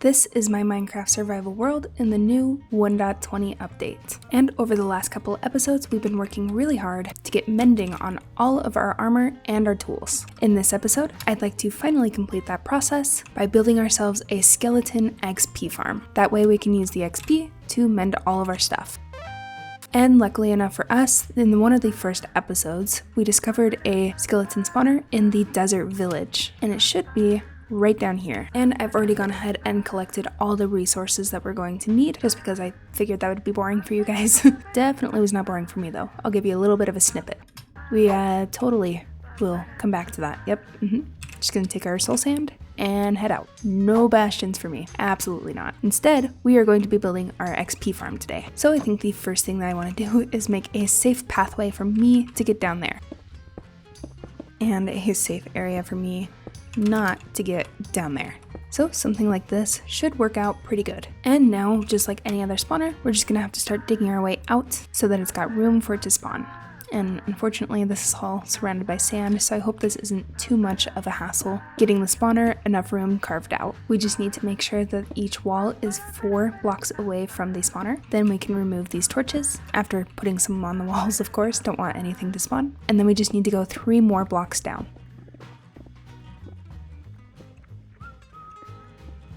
This is my Minecraft survival world in the new 1.20 update. And over the last couple of episodes, we've been working really hard to get mending on all of our armor and our tools. In this episode, I'd like to finally complete that process by building ourselves a skeleton XP farm. That way we can use the XP to mend all of our stuff. And luckily enough for us, in one of the first episodes, we discovered a skeleton spawner in the desert village, and it should be right down here. And I've already gone ahead and collected all the resources that we're going to need, just because I figured that would be boring for you guys. Definitely was not boring for me though. I'll give you a little bit of a snippet. We totally will come back to that. Yep. Just gonna take our soul sand and head out. No bastions for me. Absolutely not. Instead, we are going to be building our XP farm today. So I think the first thing that I want to do is make a safe pathway for me to get down there. And a safe area for me not to get down there. So something like this should work out pretty good. And now, just like any other spawner, we're just gonna have to start digging our way out so that it's got room for it to spawn. And unfortunately, this is all surrounded by sand, so I hope this isn't too much of a hassle getting the spawner enough room carved out. We just need to make sure that each wall is 4 blocks away from the spawner. Then we can remove these torches, after putting some on the walls, of course, don't want anything to spawn. And then we just need to go 3 more blocks down.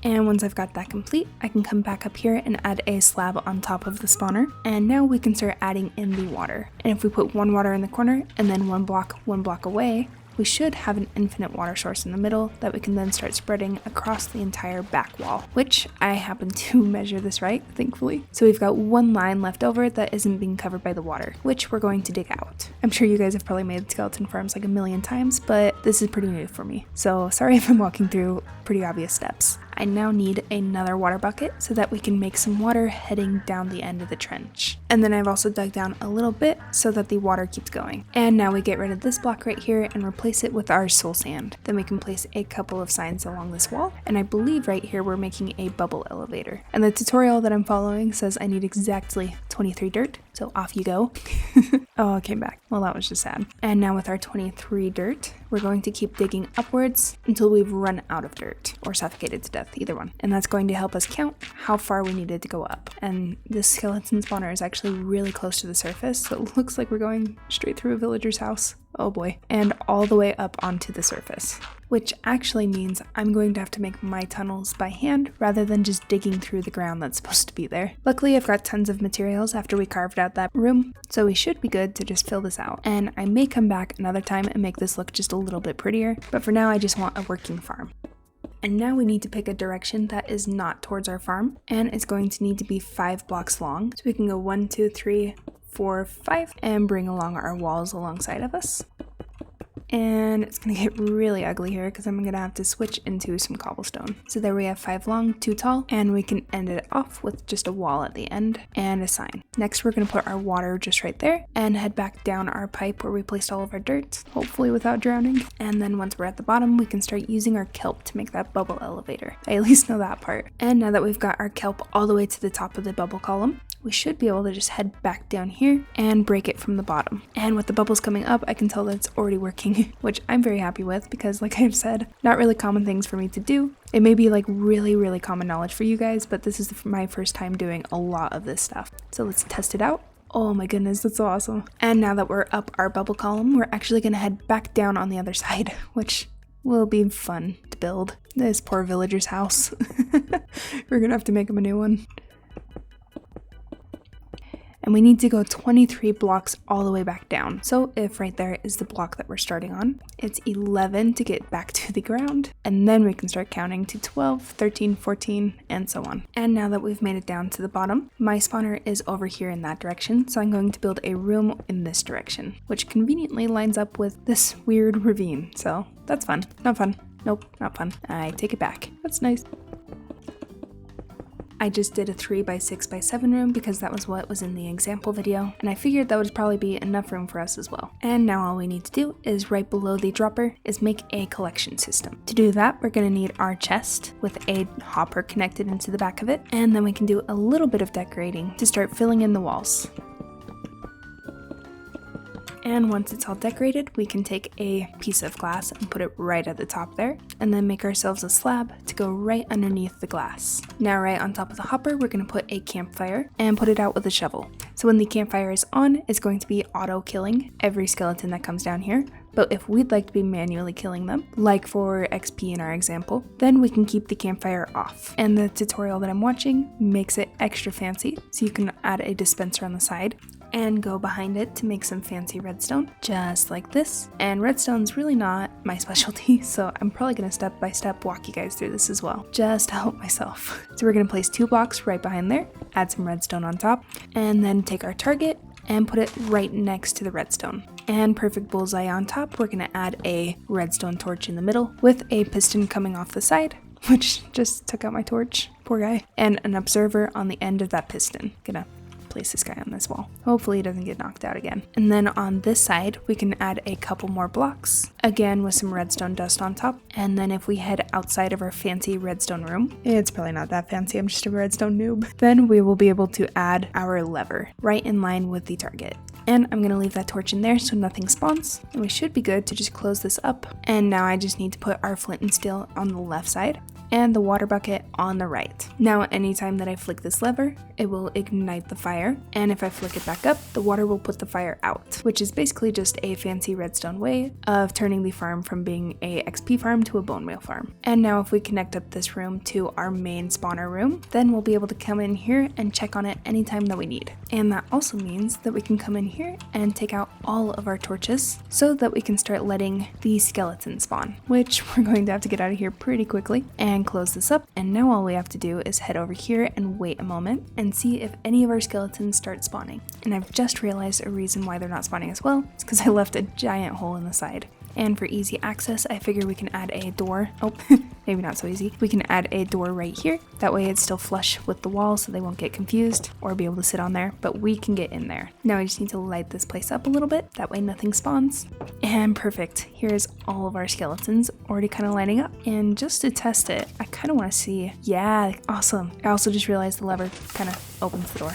And once I've got that complete, I can come back up here and add a slab on top of the spawner. And now we can start adding in the water. And if we put 1 water in the corner and then 1 block away, we should have an infinite water source in the middle that we can then start spreading across the entire back wall, which I happen to measure this right, thankfully. So we've got 1 line left over that isn't being covered by the water, which we're going to dig out. I'm sure you guys have probably made skeleton farms like a million times, but this is pretty new for me. So sorry if I'm walking through pretty obvious steps. I now need another water bucket so that we can make some water heading down the end of the trench. And then I've also dug down a little bit so that the water keeps going. And now we get rid of this block right here and replace it with our soul sand. Then we can place a couple of signs along this wall. And I believe right here we're making a bubble elevator. And the tutorial that I'm following says I need exactly 23 dirt. So off you go. Oh, it came back. Well, that was just sad. And now with our 23 dirt, we're going to keep digging upwards until we've run out of dirt or suffocated to death, either one. And that's going to help us count how far we needed to go up. And this skeleton spawner is actually really close to the surface, so it looks like we're going straight through a villager's house. Oh boy. And all the way up onto the surface, which actually means I'm going to have to make my tunnels by hand rather than just digging through the ground that's supposed to be there. Luckily, I've got tons of materials after we carved out that room, so we should be good to just fill this out. And I may come back another time and make this look just a little bit prettier, but for now I just want a working farm. And now we need to pick a direction that is not towards our farm, and it's going to need to be 5 blocks long. So we can go 1, 2, 3, 4, 5, and bring along our walls alongside of us. And it's gonna get really ugly here because I'm gonna have to switch into some cobblestone. So there we have 5 long, 2 tall, and we can end it off with just a wall at the end and a sign. Next, we're gonna put our water just right there and head back down our pipe where we placed all of our dirt, hopefully without drowning. And then once we're at the bottom, we can start using our kelp to make that bubble elevator. I at least know that part. And now that we've got our kelp all the way to the top of the bubble column, we should be able to just head back down here and break it from the bottom. And with the bubbles coming up, I can tell that it's already working, which I'm very happy with because, like I've said, not really common things for me to do. It may be like really common knowledge for you guys, but this is my first time doing a lot of this stuff. So let's test it out. Oh my goodness, that's so awesome. And now that we're up our bubble column, we're actually gonna head back down on the other side, which will be fun to build. This poor villager's house. We're gonna have to make him a new one. And we need to go 23 blocks all the way back down. So if right there is the block that we're starting on, it's 11 to get back to the ground. And then we can start counting to 12, 13, 14, and so on. And now that we've made it down to the bottom, my spawner is over here in that direction. So I'm going to build a room in this direction, which conveniently lines up with this weird ravine. So that's fun. Not fun. Nope, not fun. I take it back. That's nice. I just did a 3x6x7 room because that was what was in the example video, and I figured that would probably be enough room for us as well. And now all we need to do is right below the dropper is make a collection system. To do that, we're going to need our chest with a hopper connected into the back of it, and then we can do a little bit of decorating to start filling in the walls. And once it's all decorated, we can take a piece of glass and put it right at the top there, and then make ourselves a slab to go right underneath the glass. Now right on top of the hopper, we're going to put a campfire and put it out with a shovel. So when the campfire is on, it's going to be auto killing every skeleton that comes down here. But if we'd like to be manually killing them, like for XP in our example, then we can keep the campfire off. And the tutorial that I'm watching makes it extra fancy, so you can add a dispenser on the side and go behind it to make some fancy redstone, just like this. And redstone's really not my specialty, so I'm probably gonna step by step walk you guys through this as well, just to help myself. So we're gonna place 2 blocks right behind there, add some redstone on top, and then take our target and put it right next to the redstone. And perfect bullseye on top, we're gonna add a redstone torch in the middle with a piston coming off the side, which just took out my torch, poor guy, and an observer on the end of that piston. Gonna place this guy on this wall. Hopefully he doesn't get knocked out again. And then on this side, we can add a couple more blocks, again with some redstone dust on top. And then if we head outside of our fancy redstone room, it's probably not that fancy, I'm just a redstone noob, then we will be able to add our lever right in line with the target. And I'm gonna leave that torch in there so nothing spawns, and we should be good to just close this up. And now I just need to put our flint and steel on the left side and the water bucket on the right. Now anytime that I flick this lever, it will ignite the fire, and if I flick it back up, the water will put the fire out, which is basically just a fancy redstone way of turning the farm from being a XP farm to a bone meal farm. And now if we connect up this room to our main spawner room, then we'll be able to come in here and check on it anytime that we need. And that also means that we can come in here and take out all of our torches so that we can start letting the skeletons spawn, which we're going to have to get out of here pretty quickly and close this up. And now all we have to do is head over here and wait a moment and see if any of our skeletons start spawning. And I've just realized a reason why they're not spawning as well. It's because I left a giant hole in the side. And for easy access, I figure we can add a door. Oh, maybe not so easy. We can add a door right here. That way it's still flush with the wall so they won't get confused or be able to sit on there, but we can get in there. Now I just need to light this place up a little bit. That way nothing spawns. And perfect. Here's all of our skeletons already kind of lining up. And just to test it, I kind of want to see. Yeah, awesome. I also just realized the lever kind of opens the door.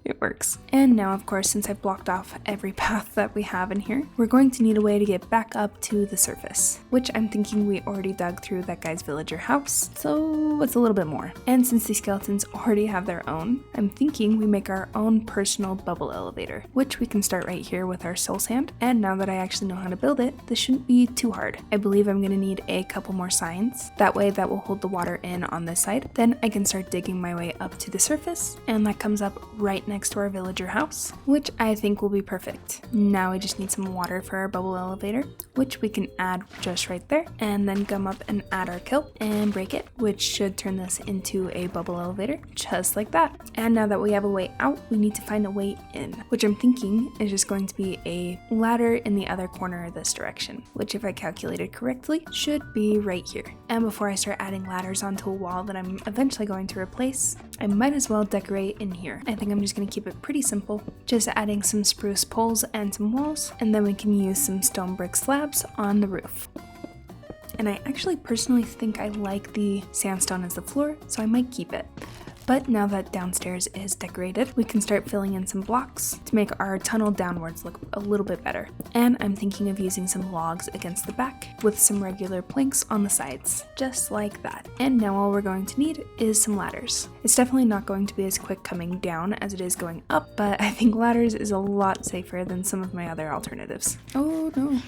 It works. And now, of course, since I've blocked off every path that we have in here, we're going to need a way to get back up to the surface, which I'm thinking we already dug through that guy's villager house, so it's a little bit more. And since the skeletons already have their own, I'm thinking we make our own personal bubble elevator, which we can start right here with our soul sand. And now that I actually know how to build it, this shouldn't be too hard. I believe I'm gonna need a couple more signs. That way that will hold the water in on this side. Then I can start digging my way up to the surface, and that comes up right next to our villager house, which I think will be perfect. Now we just need some water for our bubble elevator, which we can add just right there, and then come up and add our kelp and break it, which should turn this into a bubble elevator, just like that. And now that we have a way out, we need to find a way in, which I'm thinking is just going to be a ladder in the other corner of this direction, which if I calculated correctly, should be right here. And before I start adding ladders onto a wall that I'm eventually going to replace, I might as well decorate in here. I think I'm just going to keep it pretty simple, just adding some spruce poles and some walls, and then we can use some stone brick slabs on the roof. And I actually personally think I like the sandstone as the floor, so I might keep it. But now that downstairs is decorated, we can start filling in some blocks to make our tunnel downwards look a little bit better. And I'm thinking of using some logs against the back with some regular planks on the sides, just like that. And now all we're going to need is some ladders. It's definitely not going to be as quick coming down as it is going up, but I think ladders is a lot safer than some of my other alternatives. Oh no,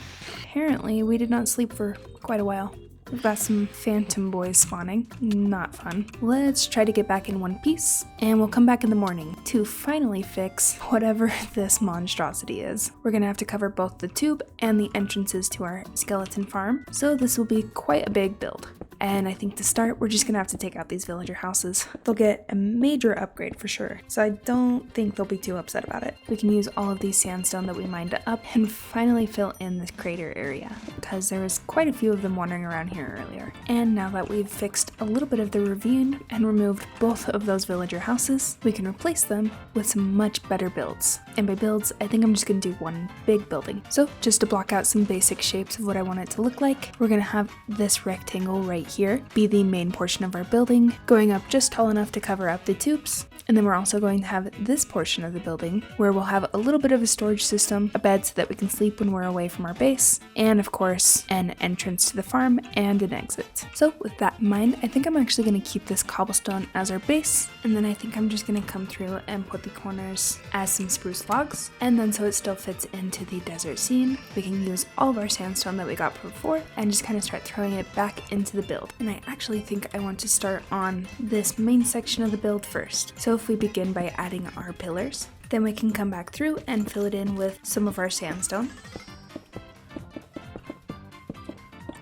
apparently we did not sleep for quite a while. We've got some phantom boys spawning. Not fun. Let's try to get back in one piece, and we'll come back in the morning to finally fix whatever this monstrosity is. We're gonna have to cover both the tube and the entrances to our skeleton farm, so this will be quite a big build. And I think to start, we're just gonna have to take out these villager houses. They'll get a major upgrade for sure, so I don't think they'll be too upset about it. We can use all of these sandstone that we mined up and finally fill in this crater area, because there was quite a few of them wandering around here earlier. And now that we've fixed a little bit of the ravine and removed both of those villager houses, we can replace them with some much better builds. And by builds, I think I'm just gonna do one big building. So just to block out some basic shapes of what I want it to look like, we're gonna have this rectangle right here be the main portion of our building, going up just tall enough to cover up the tubes. And then we're also going to have this portion of the building where we'll have a little bit of a storage system, a bed so that we can sleep when we're away from our base, and of course, an entrance to the farm and an exit. So with that in mind, I think I'm actually going to keep this cobblestone as our base, and then I think I'm just going to come through and put the corners as some spruce logs, and then so it still fits into the desert scene, we can use all of our sandstone that we got before and just kind of start throwing it back into the build. And I actually think I want to start on this main section of the build first. So if we begin by adding our pillars, then we can come back through and fill it in with some of our sandstone.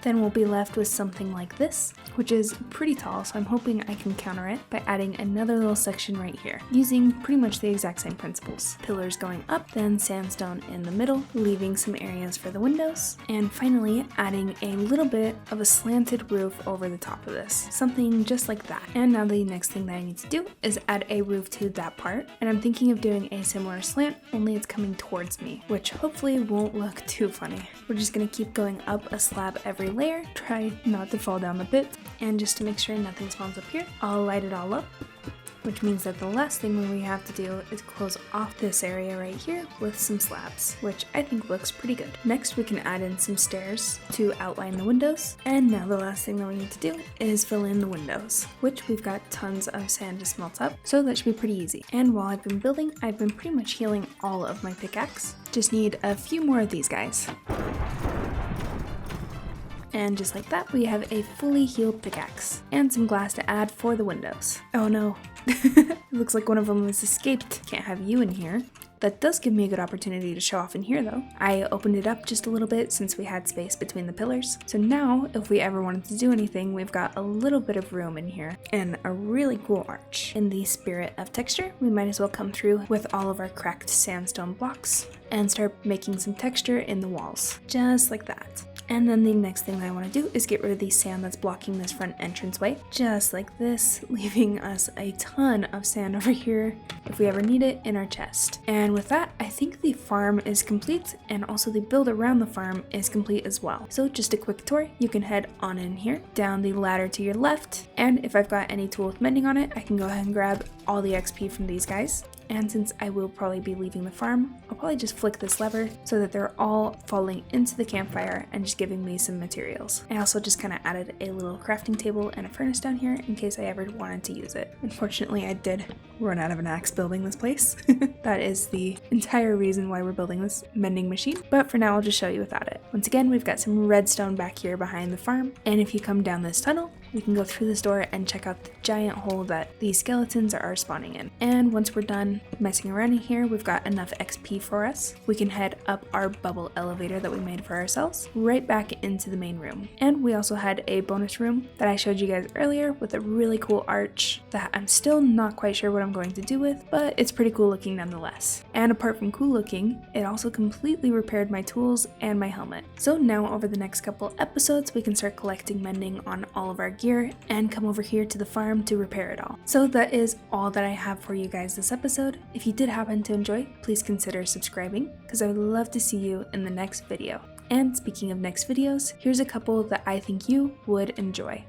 Then we'll be left with something like this, which is pretty tall, so I'm hoping I can counter it by adding another little section right here, using pretty much the exact same principles. Pillars going up, then sandstone in the middle, leaving some areas for the windows, and finally adding a little bit of a slanted roof over the top of this, something just like that. And now the next thing that I need to do is add a roof to that part, and I'm thinking of doing a similar slant, only it's coming towards me, which hopefully won't look too funny. We're just gonna keep going up a slab every layer, try not to fall down the pit, and just to make sure nothing spawns up here, I'll light it all up, which means that the last thing we have to do is close off this area right here with some slabs, which I think looks pretty good. Next we can add in some stairs to outline the windows, and now the last thing that we need to do is fill in the windows, which we've got tons of sand to smelt up, so that should be pretty easy. And while I've been building, I've been pretty much healing all of my pickaxe. Just need a few more of these guys. And just like that, we have a fully healed pickaxe and some glass to add for the windows. Oh no, it looks like one of them has escaped. Can't have you in here. That does give me a good opportunity to show off in here though. I opened it up just a little bit since we had space between the pillars. So now if we ever wanted to do anything, we've got a little bit of room in here and a really cool arch. In the spirit of texture, we might as well come through with all of our cracked sandstone blocks and start making some texture in the walls, just like that. And then the next thing that I want to do is get rid of the sand that's blocking this front entranceway, just like this, leaving us a ton of sand over here if we ever need it in our chest. And with that, I think the farm is complete, and also the build around the farm is complete as well. So just a quick tour, you can head on in here, down the ladder to your left, and if I've got any tool with mending on it, I can go ahead and grab all the XP from these guys. And since I will probably be leaving the farm, I'll probably just flick this lever so that they're all falling into the campfire and just giving me some materials. I also just kind of added a little crafting table and a furnace down here in case I ever wanted to use it. Unfortunately, I did run out of an axe building this place. That is the entire reason why we're building this mending machine, but for now I'll just show you without it. Once again, we've got some redstone back here behind the farm, and if you come down this tunnel, we can go through this door and check out the giant hole that these skeletons are spawning in. And once we're done messing around in here, we've got enough XP for us. We can head up our bubble elevator that we made for ourselves, right back into the main room. And we also had a bonus room that I showed you guys earlier with a really cool arch that I'm still not quite sure what I'm going to do with, but it's pretty cool looking nonetheless. And apart from cool looking, it also completely repaired my tools and my helmet. So now over the next couple episodes, we can start collecting mending on all of our gear and come over here to the farm to repair it all. So that is all that I have for you guys this episode. If you did happen to enjoy, please consider subscribing because I would love to see you in the next video. And speaking of next videos, here's a couple that I think you would enjoy.